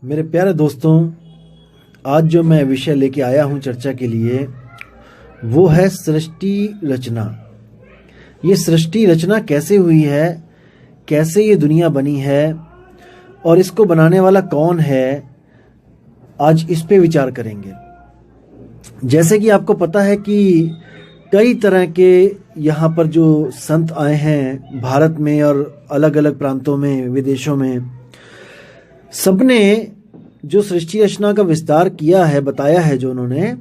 मेरे प्यारे दोस्तों, आज जो मैं विषय लेके आया हूँ चर्चा के लिए वो है सृष्टि रचना। ये सृष्टि रचना कैसे हुई है, कैसे ये दुनिया बनी है और इसको बनाने वाला कौन है, आज इस पे विचार करेंगे। जैसे कि आपको पता है कि कई तरह के यहाँ पर जो संत आए हैं भारत में और अलग अलग प्रांतों में, विदेशों में, सबने जो सृष्टि रचना का विस्तार किया है, बताया है जो उन्होंने,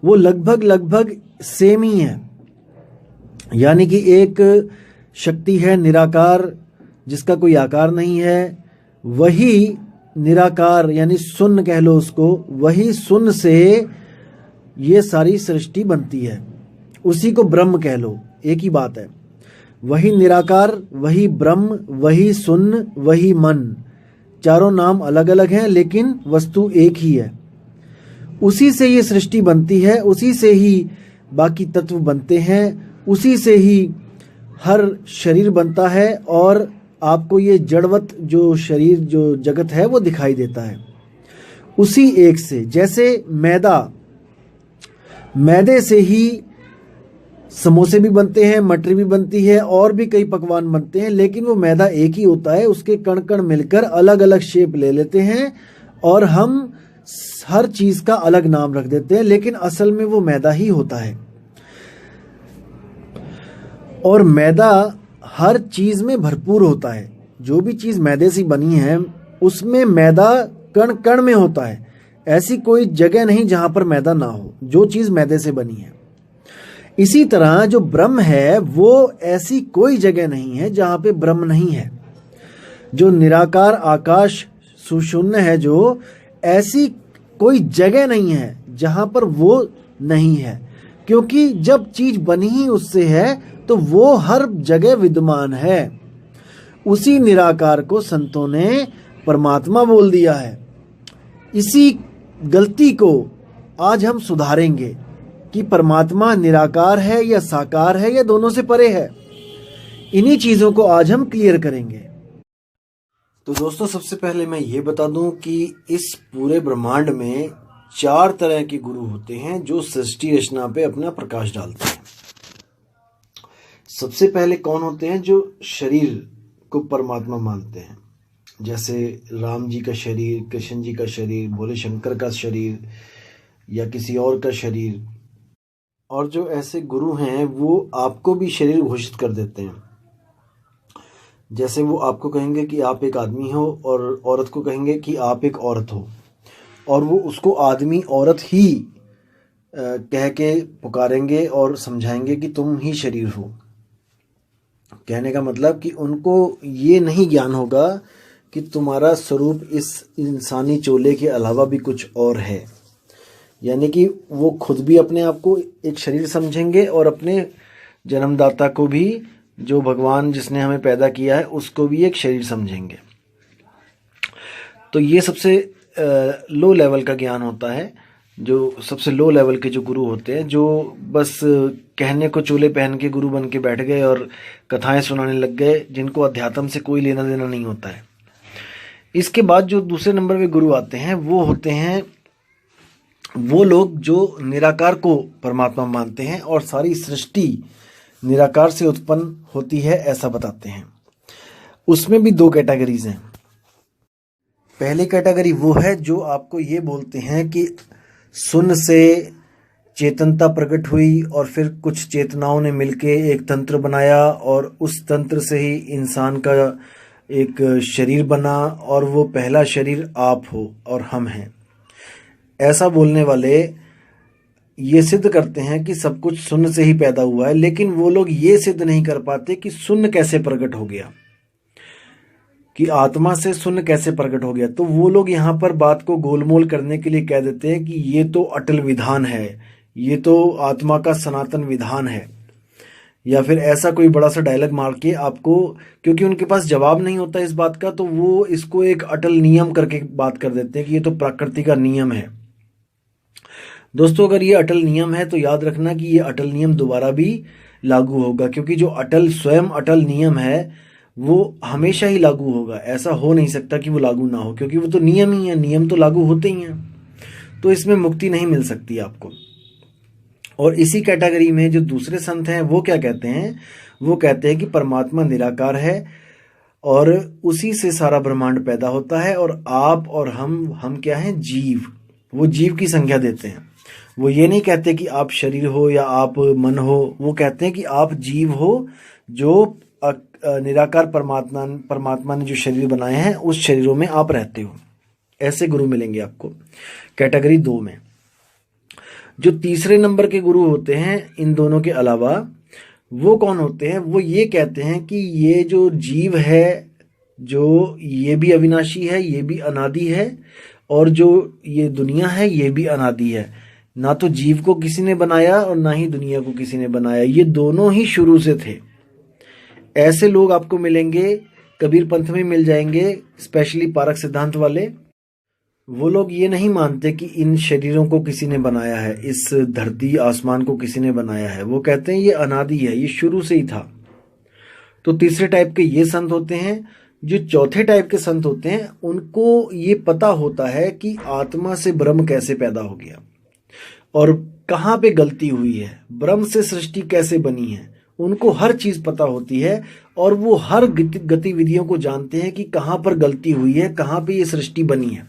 वो लगभग लगभग सेम ही है। यानी कि एक शक्ति है निराकार, जिसका कोई आकार नहीं है, वही निराकार यानी शून्य कह लो उसको, वही शून्य से ये सारी सृष्टि बनती है। उसी को ब्रह्म कह लो, एक ही बात है। वही निराकार, वही ब्रह्म, वही शून्य, वही मन, चारों नाम अलग अलग हैं लेकिन वस्तु एक ही है। उसी से ये सृष्टि बनती है, उसी से ही बाकी तत्व बनते हैं, उसी से ही हर शरीर बनता है और आपको ये जड़वत जो शरीर, जो जगत है, वो दिखाई देता है उसी एक से। जैसे मैदे से ही समोसे भी बनते हैं, मटरी भी बनती है और भी कई पकवान बनते हैं, लेकिन वो मैदा एक ही होता है। उसके कण कण मिलकर अलग अलग शेप ले लेते हैं और हम हर चीज का अलग नाम रख देते हैं, लेकिन असल में वो मैदा ही होता है। और मैदा हर चीज में भरपूर होता है। जो भी चीज मैदे से बनी है उसमें मैदा कण कण में होता है। ऐसी कोई जगह नहीं जहां पर मैदा ना हो, जो चीज मैदे से बनी है। इसी तरह जो ब्रह्म है वो ऐसी कोई जगह नहीं है जहां पे ब्रह्म नहीं है। जो निराकार आकाश सुशून्य है, जो ऐसी कोई जगह नहीं है जहां पर वो नहीं है, क्योंकि जब चीज बनी ही उससे है तो वो हर जगह विद्यमान है। उसी निराकार को संतों ने परमात्मा बोल दिया है। इसी गलती को आज हम सुधारेंगे कि परमात्मा निराकार है या साकार है या दोनों से परे है। इन्हीं चीजों को आज हम क्लियर करेंगे। तो दोस्तों, सबसे पहले मैं ये बता दूं कि इस पूरे ब्रह्मांड में 4 तरह के गुरु होते हैं जो सृष्टि रचना पे अपना प्रकाश डालते हैं। सबसे पहले कौन होते हैं? जो शरीर को परमात्मा मानते हैं, जैसे राम जी का शरीर, कृष्ण जी का शरीर, भोले शंकर का शरीर या किसी और का शरीर। और जो ऐसे गुरु हैं वो आपको भी शरीर घोषित कर देते हैं। जैसे वो आपको कहेंगे कि आप एक आदमी हो और औरत को कहेंगे कि आप एक औरत हो, और वो उसको आदमी औरत ही कह के पुकारेंगे और समझाएंगे कि तुम ही शरीर हो। कहने का मतलब कि उनको ये नहीं ज्ञान होगा कि तुम्हारा स्वरूप इस इंसानी चोले के अलावा भी कुछ और है। यानी कि वो खुद भी अपने आप को एक शरीर समझेंगे और अपने जन्मदाता को भी, जो भगवान जिसने हमें पैदा किया है, उसको भी एक शरीर समझेंगे। तो ये सबसे लो लेवल का ज्ञान होता है। जो सबसे लो लेवल के जो गुरु होते हैं, जो बस कहने को चोले पहन के गुरु बन के बैठ गए और कथाएं सुनाने लग गए, जिनको अध्यात्म से कोई लेना देना नहीं होता है। इसके बाद जो दूसरे नंबर पे गुरु आते हैं वो होते हैं वो लोग जो निराकार को परमात्मा मानते हैं और सारी सृष्टि निराकार से उत्पन्न होती है, ऐसा बताते हैं। उसमें भी 2 कैटेगरीज हैं। पहली कैटेगरी वो है जो आपको ये बोलते हैं कि शून्य से चेतनता प्रकट हुई और फिर कुछ चेतनाओं ने मिलके एक तंत्र बनाया और उस तंत्र से ही इंसान का एक शरीर बना और वो पहला शरीर आप हो और हम हैं। ऐसा बोलने वाले ये सिद्ध करते हैं कि सब कुछ शून्य से ही पैदा हुआ है, लेकिन वो लोग ये सिद्ध नहीं कर पाते कि शून्य कैसे प्रकट हो गया, कि आत्मा से शून्य कैसे प्रकट हो गया। तो वो लोग यहाँ पर बात को गोलमोल करने के लिए कह देते हैं कि ये तो अटल विधान है, ये तो आत्मा का सनातन विधान है, या फिर ऐसा कोई बड़ा सा डायलॉग मार के आपको, क्योंकि उनके पास जवाब नहीं होता इस बात का, तो वो इसको एक अटल नियम करके बात कर देते हैं कि ये तो प्रकृति का नियम है। दोस्तों, अगर ये अटल नियम है तो याद रखना कि ये अटल नियम दोबारा भी लागू होगा, क्योंकि जो अटल स्वयं अटल नियम है वो हमेशा ही लागू होगा। ऐसा हो नहीं सकता कि वो लागू ना हो, क्योंकि वो तो नियम ही है, नियम तो लागू होते ही हैं। तो इसमें मुक्ति नहीं मिल सकती आपको। और इसी कैटेगरी में जो दूसरे संत हैं वो क्या कहते हैं, वो कहते हैं कि परमात्मा निराकार है और उसी से सारा ब्रह्मांड पैदा होता है, और आप और हम क्या हैं, जीव। वो जीव की संज्ञा देते हैं। वो ये नहीं कहते कि आप शरीर हो या आप मन हो, वो कहते हैं कि आप जीव हो जो निराकार परमात्मा ने जो शरीर बनाए हैं उस शरीरों में आप रहते हो। ऐसे गुरु मिलेंगे आपको कैटेगरी 2 में। जो तीसरे नंबर के गुरु होते हैं इन दोनों के अलावा, वो कौन होते हैं, वो ये कहते हैं कि ये जो जीव है, जो ये भी अविनाशी है, ये भी अनादि है, और जो ये दुनिया है ये भी अनादि है। ना तो जीव को किसी ने बनाया और ना ही दुनिया को किसी ने बनाया, ये दोनों ही शुरू से थे। ऐसे लोग आपको मिलेंगे कबीर पंथ में मिल जाएंगे, स्पेशली पारक सिद्धांत वाले। वो लोग ये नहीं मानते कि इन शरीरों को किसी ने बनाया है, इस धरती आसमान को किसी ने बनाया है। वो कहते हैं ये अनादि है, ये शुरू से ही था। तो तीसरे टाइप के ये संत होते हैं। जो चौथे टाइप के संत होते हैं उनको ये पता होता है कि आत्मा से ब्रह्म कैसे पैदा हो गया और कहाँ पे गलती हुई है, ब्रह्म से सृष्टि कैसे बनी है। उनको हर चीज़ पता होती है और वो हर गतिविधियों को जानते हैं कि कहाँ पर गलती हुई है, कहाँ पे ये सृष्टि बनी है।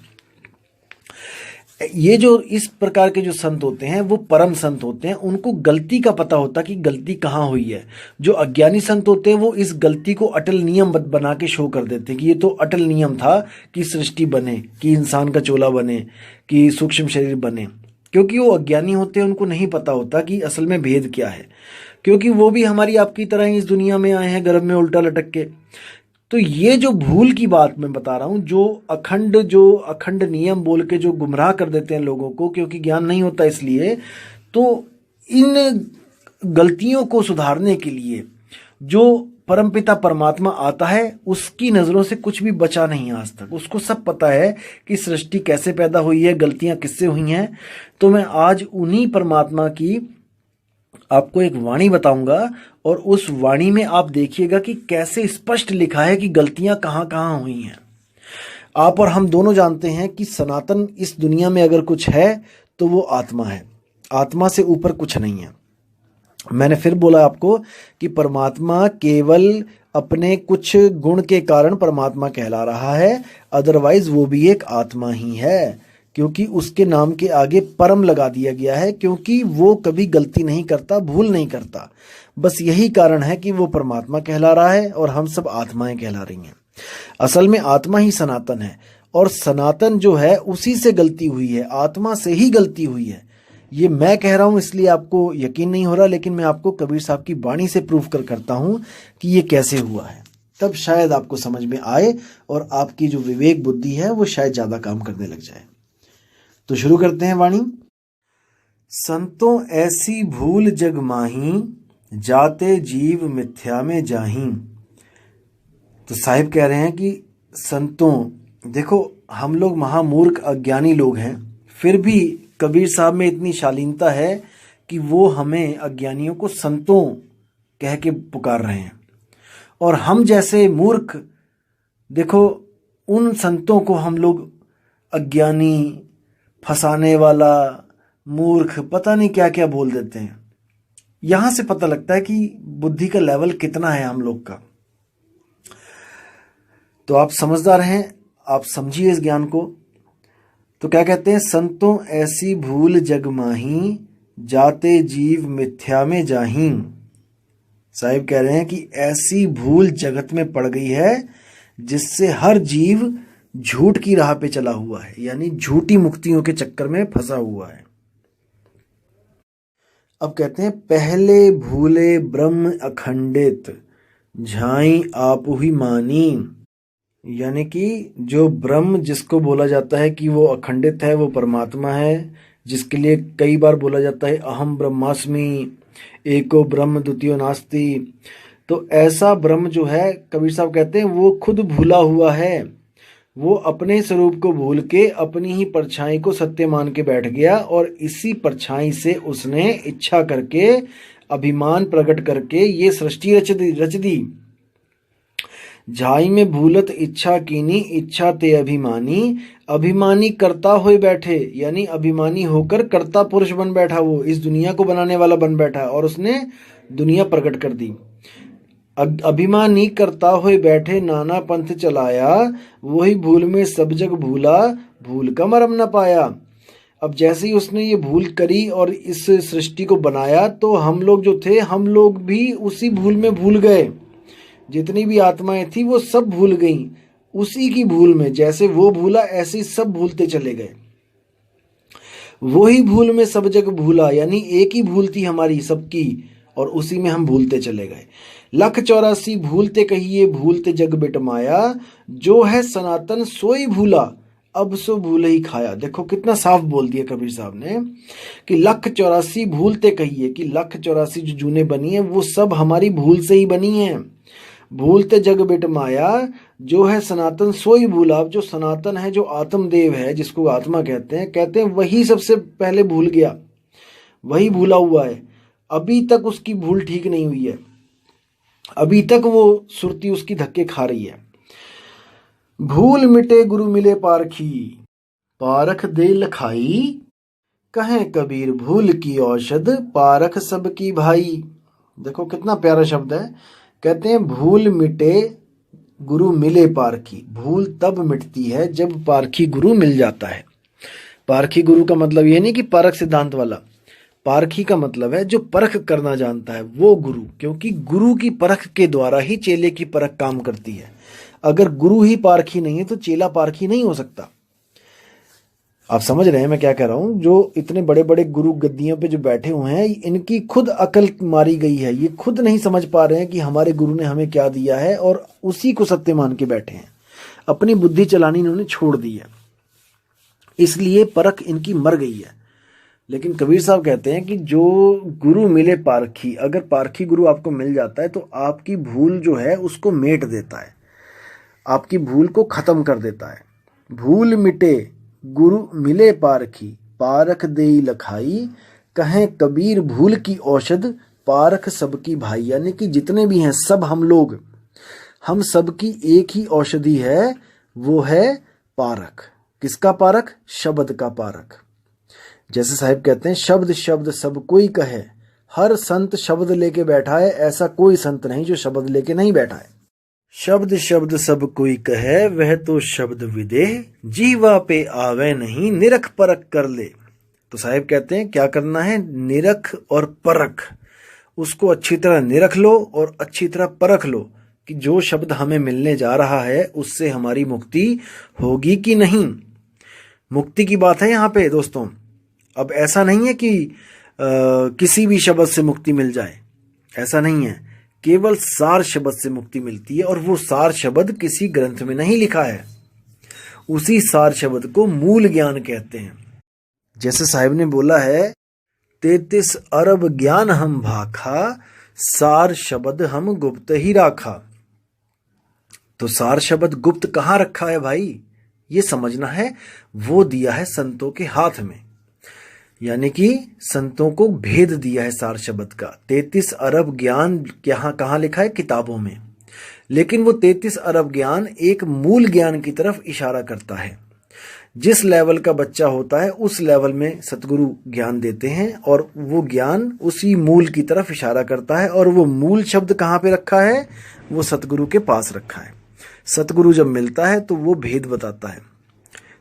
ये जो इस प्रकार के जो संत होते हैं वो परम संत होते हैं। उनको गलती का पता होता कि गलती कहाँ हुई है। जो अज्ञानी संत होते हैं वो इस गलती को अटल नियम बना के शो कर देते हैं कि ये तो अटल नियम था कि सृष्टि बने, कि इंसान का चोला बने, कि सूक्ष्म शरीर बने। क्योंकि वो अज्ञानी होते हैं, उनको नहीं पता होता कि असल में भेद क्या है, क्योंकि वो भी हमारी आपकी तरह ही इस दुनिया में आए हैं गर्भ में उल्टा लटक के। तो ये जो भूल की बात मैं बता रहा हूँ, जो अखंड नियम बोल के जो गुमराह कर देते हैं लोगों को, क्योंकि ज्ञान नहीं होता इसलिए। तो इन गलतियों को सुधारने के लिए जो परमपिता परमात्मा आता है उसकी नज़रों से कुछ भी बचा नहीं आज तक। उसको सब पता है कि सृष्टि कैसे पैदा हुई है, गलतियां किससे हुई हैं। तो मैं आज उन्हीं परमात्मा की आपको एक वाणी बताऊंगा और उस वाणी में आप देखिएगा कि कैसे स्पष्ट लिखा है कि गलतियां कहाँ कहाँ हुई हैं। आप और हम दोनों जानते हैं कि सनातन इस दुनिया में अगर कुछ है तो वो आत्मा है। आत्मा से ऊपर कुछ नहीं है। मैंने फिर बोला आपको कि परमात्मा केवल अपने कुछ गुण के कारण परमात्मा कहला रहा है, अदरवाइज वो भी एक आत्मा ही है, क्योंकि उसके नाम के आगे परम लगा दिया गया है, क्योंकि वो कभी गलती नहीं करता, भूल नहीं करता। बस यही कारण है कि वो परमात्मा कहला रहा है और हम सब आत्माएं कहला रही हैं। असल में आत्मा ही सनातन है, और सनातन जो है उसी से गलती हुई है, आत्मा से ही गलती हुई है। ये मैं कह रहा हूं इसलिए आपको यकीन नहीं हो रहा, लेकिन मैं आपको कबीर साहब की वाणी से प्रूफ करता हूं कि ये कैसे हुआ है। तब शायद आपको समझ में आए और आपकी जो विवेक बुद्धि है वो शायद ज़्यादा काम करने लग जाए। तो शुरू करते हैं वाणी। संतों ऐसी भूल जग माही, जाते जीव मिथ्या में जाही। तो साहिब कह रहे हैं कि संतों, देखो हम लोग महामूर्ख अज्ञानी लोग हैं, फिर भी कबीर साहब में इतनी शालीनता है कि वो हमें अज्ञानियों को संतों कह के पुकार रहे हैं। और हम जैसे मूर्ख, देखो उन संतों को हम लोग अज्ञानी, फंसाने वाला, मूर्ख, पता नहीं क्या क्या बोल देते हैं। यहां से पता लगता है कि बुद्धि का लेवल कितना है हम लोग का। तो आप समझदार हैं, आप समझिए इस ज्ञान को। तो क्या कहते हैं, संतों ऐसी भूल जग माही, जाते जीव मिथ्या में जाही। साहिब कह रहे हैं कि ऐसी भूल जगत में पड़ गई है जिससे हर जीव झूठ की राह पे चला हुआ है, यानी झूठी मुक्तियों के चक्कर में फंसा हुआ है। अब कहते हैं, पहले भूले ब्रह्म अखंडित, झाई आपु ही मानी। यानी कि जो ब्रह्म जिसको बोला जाता है कि वो अखंडित है, वो परमात्मा है, जिसके लिए कई बार बोला जाता है अहम ब्रह्मास्मि, एको ब्रह्म द्वितीयो नास्ति। तो ऐसा ब्रह्म जो है, कबीर साहब कहते हैं वो खुद भूला हुआ है। वो अपने स्वरूप को भूल के अपनी ही परछाई को सत्य मान के बैठ गया, और इसी परछाई से उसने इच्छा करके, अभिमान प्रकट करके ये सृष्टि रच दी। झाई में भूलत इच्छा कीनी, इच्छा ते अभिमानी। अभिमानी करता हुए बैठे, यानी अभिमानी होकर कर्ता पुरुष बन बैठा, वो इस दुनिया को बनाने वाला बन बैठा और उसने दुनिया प्रकट कर दी। अभिमानी करता हुए बैठे, नाना पंथ चलाया। वही भूल में सब जग भूला, भूल का मरम न पाया। अब जैसे ही उसने ये भूल करी और इस सृष्टि को बनाया, तो हम लोग जो थे, हम लोग भी उसी भूल में भूल गए। जितनी भी आत्माएं थी वो सब भूल गईं उसी की भूल में। जैसे वो भूला ऐसे ही सब भूलते चले गए। वही भूल में सब जग भूला, यानी एक ही भूल थी हमारी सबकी और उसी में हम भूलते चले गए। 184 भूलते कहिए, भूलते जग बिटमाया। जो है सनातन सोई भूला, अब सो भूल ही खाया। देखो कितना साफ बोल दिया कबीर साहब ने कि 184 भूलते कहिए, कि 184 जो जूने बनी है वो सब हमारी भूल से ही बनी है। भूलते जग बिट माया, जो है सनातन सोई भूला। अब जो सनातन है, जो आत्मदेव है, जिसको आत्मा कहते हैं वही सबसे पहले भूल गया, वही भूला हुआ है। अभी तक उसकी भूल ठीक नहीं हुई है, अभी तक वो सुरती उसकी धक्के खा रही है। भूल मिटे गुरु मिले पारखी, पारख दे लखाई। कहें कबीर भूल की औषध, पारख सबकी भाई। देखो कितना प्यारा शब्द है। कहते हैं भूल मिटे गुरु मिले पारखी। भूल तब मिटती है जब पारखी गुरु मिल जाता है। पारखी गुरु का मतलब ये नहीं कि परख सिद्धांत वाला, पारखी का मतलब है जो परख करना जानता है वो गुरु, क्योंकि गुरु की परख के द्वारा ही चेले की परख काम करती है। अगर गुरु ही पारखी नहीं है तो चेला पारखी नहीं हो सकता। आप समझ रहे हैं मैं क्या कह रहा हूं। जो इतने बड़े बड़े गुरु गद्दियों पे जो बैठे हुए हैं, इनकी खुद अकल मारी गई है। ये खुद नहीं समझ पा रहे हैं कि हमारे गुरु ने हमें क्या दिया है और उसी को सत्य मान के बैठे हैं। अपनी बुद्धि चलानी इन्होंने छोड़ दी है, इसलिए परख इनकी मर गई है। लेकिन कबीर साहब कहते हैं कि जो गुरु मिले पारखी, अगर पारखी गुरु आपको मिल जाता है तो आपकी भूल जो है उसको मेट देता है, आपकी भूल को खत्म कर देता है। भूल मिटे गुरु मिले पारखी, पारख देई लखाई। कहें कबीर भूल की औषध, पारख सबकी भाई। यानी कि जितने भी हैं सब हम लोग, हम सबकी एक ही औषधि है, वो है पारख। किसका पारख? शब्द का पारख। जैसे साहिब कहते हैं, शब्द शब्द सब कोई कहे, हर संत शब्द लेके बैठा है, ऐसा कोई संत नहीं जो शब्द लेके नहीं बैठा है। शब्द शब्द सब कोई कहे, वह तो शब्द विदेह, जीवा पे आवे नहीं, निरख परख कर ले। तो साहिब कहते हैं क्या करना है? निरख और परख, उसको अच्छी तरह निरख लो और अच्छी तरह परख लो कि जो शब्द हमें मिलने जा रहा है उससे हमारी मुक्ति होगी कि नहीं। मुक्ति की बात है यहाँ पे दोस्तों। अब ऐसा नहीं है कि किसी भी शब्द से मुक्ति मिल जाए, ऐसा नहीं है। केवल सार शब्द से मुक्ति मिलती है और वो सार शब्द किसी ग्रंथ में नहीं लिखा है। उसी सार शब्द को मूल ज्ञान कहते हैं। जैसे साहिब ने बोला है, 33 अरब ज्ञान हम भाखा, सार शब्द हम गुप्त ही राखा। तो सार शब्द गुप्त कहाँ रखा है भाई? ये समझना है। वो दिया है संतों के हाथ में, यानी कि संतों को भेद दिया है सार शब्द का। 33 अरब ज्ञान कहाँ लिखा है? किताबों में। लेकिन वो 33 अरब ज्ञान एक मूल ज्ञान की तरफ इशारा करता है। जिस लेवल का बच्चा होता है उस लेवल में सतगुरु ज्ञान देते हैं और वो ज्ञान उसी मूल की तरफ इशारा करता है। और वो मूल शब्द कहाँ पे रखा है? वो सतगुरु के पास रखा है। सतगुरु जब मिलता है तो वो भेद बताता है।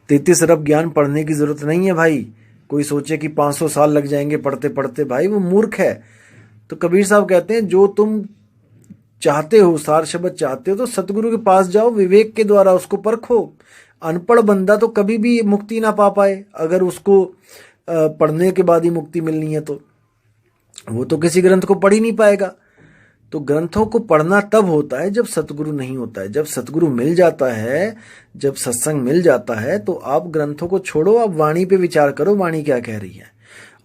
33 अरब ज्ञान पढ़ने की जरूरत नहीं है भाई। कोई सोचे कि 500 साल लग जाएंगे पढ़ते पढ़ते, भाई वो मूर्ख है। तो कबीर साहब कहते हैं जो तुम चाहते हो, सार शब्द चाहते हो, तो सतगुरु के पास जाओ, विवेक के द्वारा उसको परखो। अनपढ़ बंदा तो कभी भी मुक्ति ना पा पाए। अगर उसको पढ़ने के बाद ही मुक्ति मिलनी है तो वो तो किसी ग्रंथ को पढ़ ही नहीं पाएगा। तो ग्रंथों को पढ़ना तब होता है जब सतगुरु नहीं होता है। जब सतगुरु मिल जाता है, जब सत्संग मिल जाता है, तो आप ग्रंथों को छोड़ो, आप वाणी पे विचार करो, वाणी क्या कह रही है।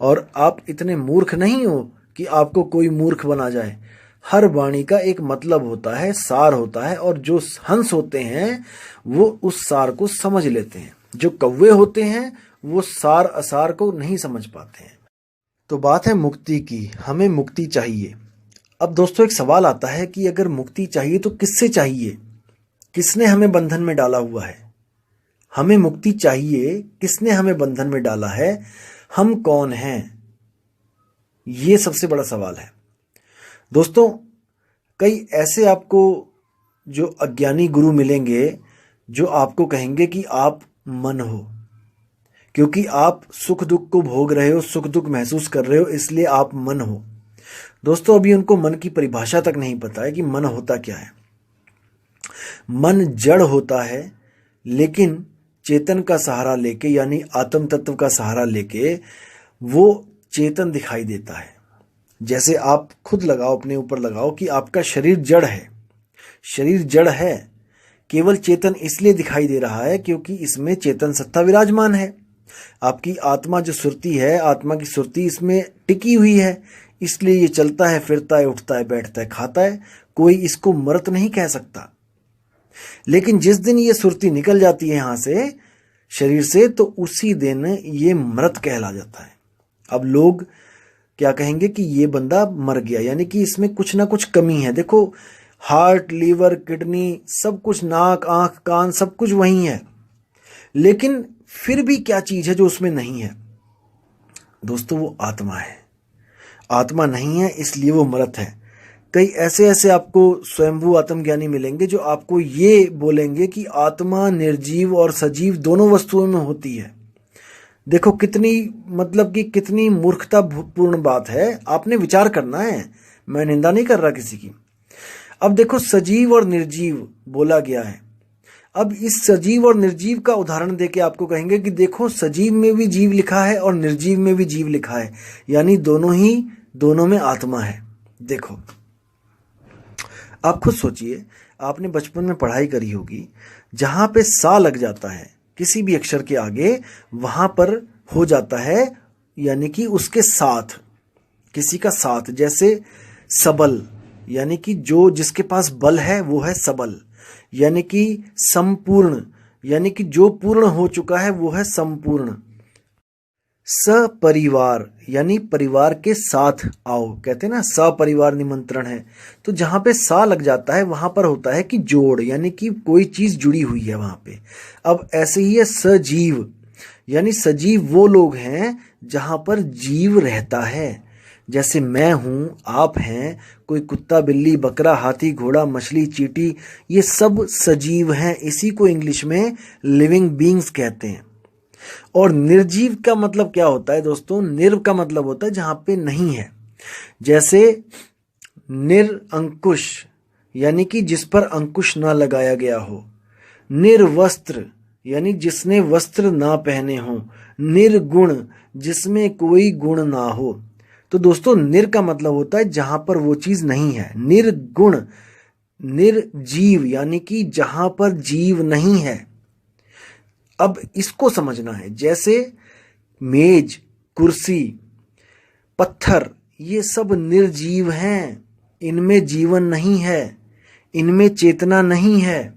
और आप इतने मूर्ख नहीं हो कि आपको कोई मूर्ख बना जाए। हर वाणी का एक मतलब होता है, सार होता है, और जो हंस होते हैं वो उस सार को समझ लेते हैं। जो कौवे होते हैं वो सार असार को नहीं समझ पाते हैं। तो बात है मुक्ति की, हमें मुक्ति चाहिए। अब दोस्तों एक सवाल आता है कि अगर मुक्ति चाहिए तो किससे चाहिए? किसने हमें बंधन में डाला हुआ है? हमें मुक्ति चाहिए, किसने हमें बंधन में डाला है? हम कौन हैं? ये सबसे बड़ा सवाल है दोस्तों। कई ऐसे आपको जो अज्ञानी गुरु मिलेंगे जो आपको कहेंगे कि आप मन हो, क्योंकि आप सुख दुख को भोग रहे हो, सुख दुख महसूस कर रहे हो, इसलिए आप मन हो। दोस्तों, अभी उनको मन की परिभाषा तक नहीं पता है कि मन होता क्या है। मन जड़ होता है, लेकिन चेतन का सहारा लेके, यानी आत्म तत्व का सहारा लेके वो चेतन दिखाई देता है। जैसे आप खुद लगाओ, अपने ऊपर लगाओ कि आपका शरीर जड़ है। शरीर जड़ है, केवल चेतन इसलिए दिखाई दे रहा है क्योंकि इसमें चेतन सत्ता विराजमान है। आपकी आत्मा जो सुरती है, आत्मा की सुरती इसमें टिकी हुई है, इसलिए ये चलता है, फिरता है, उठता है, बैठता है, खाता है। कोई इसको मृत नहीं कह सकता। लेकिन जिस दिन ये सुरती निकल जाती है यहां से, शरीर से, तो उसी दिन ये मृत कहला जाता है। अब लोग क्या कहेंगे कि ये बंदा मर गया, यानी कि इसमें कुछ ना कुछ कमी है। देखो, हार्ट, लीवर, किडनी, सब कुछ, नाक, आंख, कान, सब कुछ वही है, लेकिन फिर भी क्या चीज है जो उसमें नहीं है? दोस्तों, वो आत्मा है। आत्मा नहीं है, इसलिए वो मृत है। कई ऐसे आपको स्वयंभू आत्मज्ञानी मिलेंगे जो आपको ये बोलेंगे कि आत्मा निर्जीव और सजीव दोनों वस्तुओं में होती है। देखो कितनी, मतलब कि कितनी मूर्खतापूर्ण बात है। आपने विचार करना है, मैं निंदा नहीं कर रहा किसी की। अब देखो, सजीव और निर्जीव बोला गया है। अब इस सजीव और निर्जीव का उदाहरण देके आपको कहेंगे कि देखो, सजीव में भी जीव लिखा है और निर्जीव में भी जीव लिखा है, यानी दोनों में आत्मा है। देखो, आप खुद सोचिए, आपने बचपन में पढ़ाई करी होगी, जहां पे सा लग जाता है किसी भी अक्षर के आगे, वहां पर हो जाता है, यानी कि उसके साथ, किसी का साथ। जैसे सबल, यानी कि जो जिसके पास बल है वो है सबल, यानी कि संपूर्ण, यानी कि जो पूर्ण हो चुका है वो है संपूर्ण। सपरिवार, यानी परिवार के साथ आओ, कहते हैं ना, सपरिवार निमंत्रण है। तो जहां पे सा लग जाता है वहां पर होता है कि जोड़, यानी कि कोई चीज जुड़ी हुई है वहां पे। अब ऐसे ही है सजीव, यानी सजीव वो लोग हैं जहां पर जीव रहता है। जैसे मैं हूं, आप हैं, कोई कुत्ता, बिल्ली, बकरा, हाथी, घोड़ा, मछली, चींटी, ये सब सजीव हैं। इसी को इंग्लिश में लिविंग बीइंग्स कहते हैं। और निर्जीव का मतलब क्या होता है दोस्तों? निर्व का मतलब होता है जहां पे नहीं है। जैसे निरअंकुश, यानी कि जिस पर अंकुश ना लगाया गया हो। निर्वस्त्र, यानी जिसने वस्त्र ना पहने हो। निर्गुण, जिसमें कोई गुण ना हो। तो दोस्तों, निर का मतलब होता है जहां पर वो चीज नहीं है। निर्गुण, निर्जीव, यानी कि जहां पर जीव नहीं है। अब इसको समझना है। जैसे मेज, कुर्सी, पत्थर, ये सब निर्जीव हैं, इनमें जीवन नहीं है, इनमें चेतना नहीं है।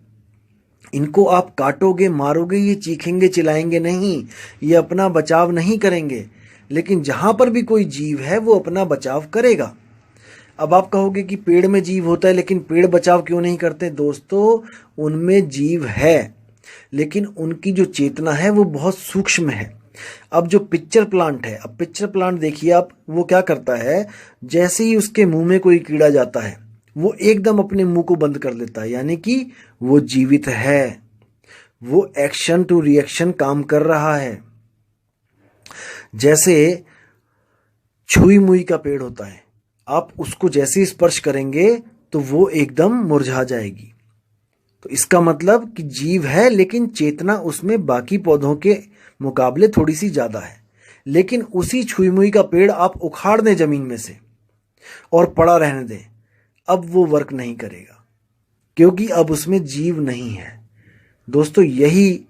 इनको आप काटोगे, मारोगे, ये चीखेंगे, चिल्लाएंगे नहीं, ये अपना बचाव नहीं करेंगे। लेकिन जहां पर भी कोई जीव है वो अपना बचाव करेगा। अब आप कहोगे कि पेड़ में जीव होता है, लेकिन पेड़ बचाव क्यों नहीं करते? दोस्तों, उनमें जीव है, लेकिन उनकी जो चेतना है वो बहुत सूक्ष्म है। अब जो पिक्चर प्लांट है, अब पिक्चर प्लांट देखिए आप, वो क्या करता है, जैसे ही उसके मुंह में कोई कीड़ा जाता है वो एकदम अपने मुंह को बंद कर लेता है, यानी कि वो जीवित है, वो एक्शन टू रिएक्शन काम कर रहा है। जैसे छुई मुई का पेड़ होता है, आप उसको जैसे ही स्पर्श करेंगे तो वो एकदम मुरझा जाएगी। तो इसका मतलब कि जीव है, लेकिन चेतना उसमें बाकी पौधों के मुकाबले थोड़ी सी ज्यादा है। लेकिन उसी छुई मुई का पेड़ आप उखाड़ दें जमीन में से और पड़ा रहने दें, अब वो वर्क नहीं करेगा, क्योंकि अब उसमें जीव नहीं है। दोस्तों, यही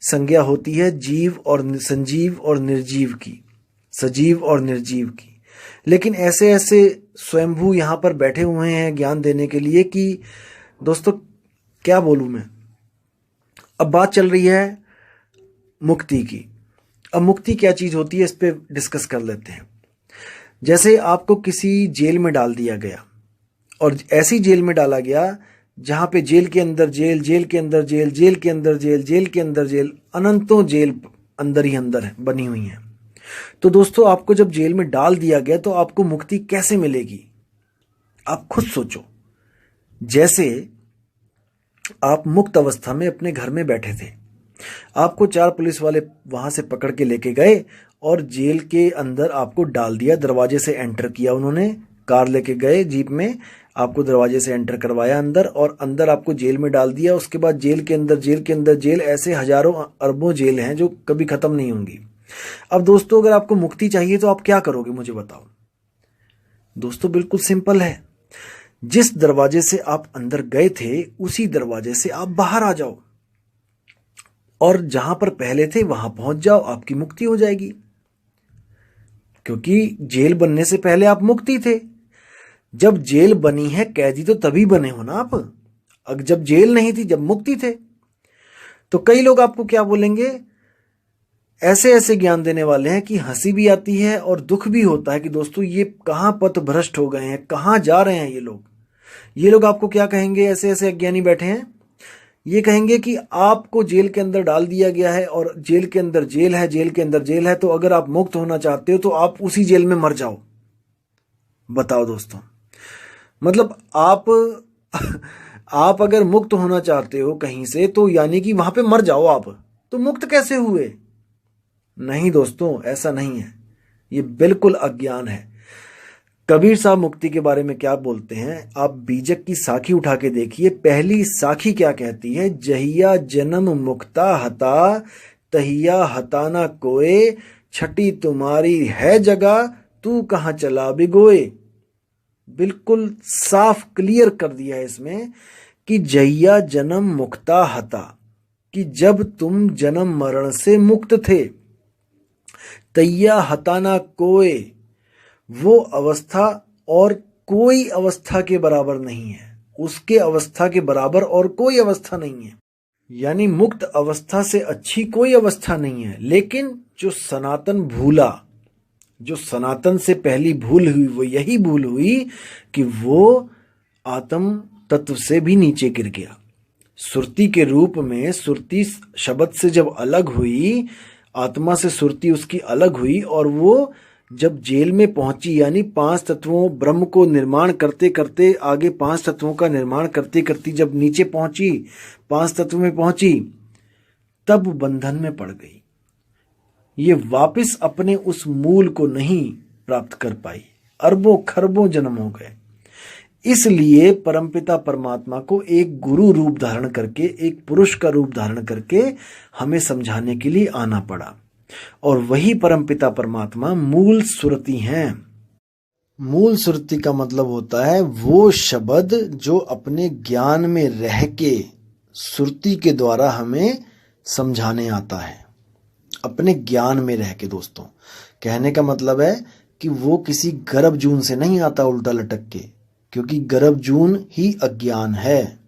संज्ञा होती है जीव और संजीव और निर्जीव की, सजीव और निर्जीव की। लेकिन ऐसे स्वयंभू यहां पर बैठे हुए हैं ज्ञान देने के लिए कि दोस्तों क्या बोलूं मैं। अब बात चल रही है मुक्ति की। अब मुक्ति क्या चीज होती है, इस पे डिस्कस कर लेते हैं। जैसे आपको किसी जेल में डाल दिया गया, और ऐसी जेल में डाला गया जहां पे जेल के अंदर जेल, जेल के अंदर जेल, जेल के अंदर जेल, जेल के अंदर जेल, अनंतों जेल अंदर ही अंदर बनी हुई हैं। तो दोस्तों, आपको जब जेल में डाल दिया गया तो आपको मुक्ति कैसे मिलेगी? आप खुद सोचो। जैसे आप मुक्त अवस्था में अपने घर में बैठे थे, आपको 4 पुलिस वाले वहां से पकड़ के लेके गए और जेल के अंदर आपको डाल दिया। दरवाजे से एंटर किया उन्होंने, कार लेके गए जीप में, आपको दरवाजे से एंटर करवाया अंदर और अंदर आपको जेल में डाल दिया। उसके बाद जेल के अंदर जेल के अंदर जेल, ऐसे हजारों अरबों जेल हैं जो कभी खत्म नहीं होंगी। अब दोस्तों, अगर आपको मुक्ति चाहिए तो आप क्या करोगे, मुझे बताओ। दोस्तों, बिल्कुल सिंपल है। जिस दरवाजे से आप अंदर गए थे उसी दरवाजे से आप बाहर आ जाओ और जहां पर पहले थे वहां पहुंच जाओ, आपकी मुक्ति हो जाएगी। क्योंकि जेल बनने से पहले आप मुक्ति थे। जब जेल बनी है, कैदी तो तभी बने हो ना आप। अगर जब जेल नहीं थी, जब मुक्ति थे। तो कई लोग आपको क्या बोलेंगे, ऐसे ऐसे ज्ञान देने वाले हैं कि हंसी भी आती है और दुख भी होता है कि दोस्तों ये कहां पथ भ्रष्ट हो गए हैं, कहां जा रहे हैं ये लोग। ये लोग आपको क्या कहेंगे, ऐसे ऐसे अज्ञानी बैठे हैं, ये कहेंगे कि आपको जेल के अंदर डाल दिया गया है और जेल के अंदर जेल है, जेल के अंदर जेल है, तो अगर आप मुक्त होना चाहते हो तो आप उसी जेल में मर जाओ। बताओ दोस्तों, मतलब आप अगर मुक्त होना चाहते हो कहीं से तो यानी कि वहां पे मर जाओ आप, तो मुक्त कैसे हुए? नहीं दोस्तों, ऐसा नहीं है। ये बिल्कुल अज्ञान है। कबीर साहब मुक्ति के बारे में क्या बोलते हैं, आप बीजक की साखी उठा के देखिए। पहली साखी क्या कहती है, जहिया जन्म मुक्ता हता तहिया हताना कोए, छठी तुम्हारी है जगह तू कहां चला बिगोए। बिल्कुल साफ क्लियर कर दिया है इसमें कि जहिया जन्म मुक्ता हता, कि जब तुम जन्म मरण से मुक्त थे, तैया हताना कोए, वो अवस्था और कोई अवस्था के बराबर नहीं है, उसके अवस्था के बराबर और कोई अवस्था नहीं है। यानी मुक्त अवस्था से अच्छी कोई अवस्था नहीं है। लेकिन जो सनातन भूला, जो सनातन से पहली भूल हुई, वो यही भूल हुई कि वो आत्म तत्व से भी नीचे गिर गया। सुरती के रूप में, सुरती शब्द से जब अलग हुई, आत्मा से सुरती उसकी अलग हुई और वो जब जेल में पहुंची, यानी 5 तत्वों ब्रह्म को निर्माण करते करते, आगे 5 तत्वों का निर्माण करते करते जब नीचे पहुंची, 5 तत्व में पहुंची, तब बंधन में पड़ गई। ये वापस अपने उस मूल को नहीं प्राप्त कर पाई। अरबों खरबों जन्म हो गए। इसलिए परमपिता परमात्मा को एक गुरु रूप धारण करके, एक पुरुष का रूप धारण करके हमें समझाने के लिए आना पड़ा। और वही परमपिता परमात्मा मूल सुरति हैं। मूल सुरति का मतलब होता है वो शब्द जो अपने ज्ञान में रह के सुरति के द्वारा हमें समझाने आता है, अपने ज्ञान में रह के। दोस्तों, कहने का मतलब है कि वो किसी गर्भ जून से नहीं आता उल्टा लटक के, क्योंकि गर्भ जून ही अज्ञान है।